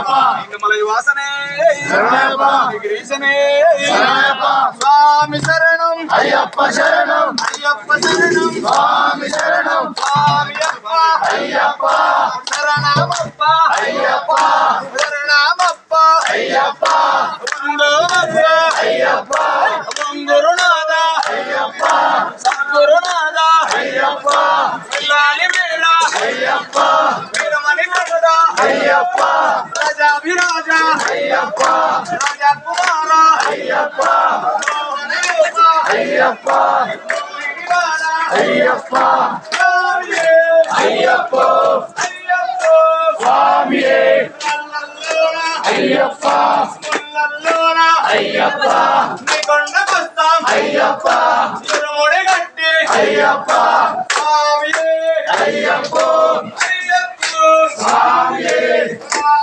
మలై వాసనే గిరీశనే స్వామి శరణం అయ్యప్ప శరణం అయ్యప్ప శరణం స్వామి శరణం స్వామి అయ్యప్ప శరణమప్ప అయ్యప్ప శరణమప్ప అయ్యప్ప అయ్యప్ప గురునాథ అయ్యప్ప సద్గురునాథ అయ్యప్ప పిల్లాలి వేళ అయ్యప్ప వీరమణి కరుడ అయ్యప్ప రాజాభిరాజ అయ్యప్ప రాజకుమార అయ్యప్ప మోహనరూప అయ్యప్ప గోవిందవాడ అయ్యప్ప స్వామియే అయ్యప్ప అయ్యప్ప స్వామియే నల్లల్లోన అయ్యప్ప ముల్లల్లోన అయ్యప్ప నీ కొండకొస్తాం అయ్యప్ప ఇరుముడి గట్టి అయ్యప్ప స్వామియే అయ్యప్ప అయ్యప్ప స్వామియే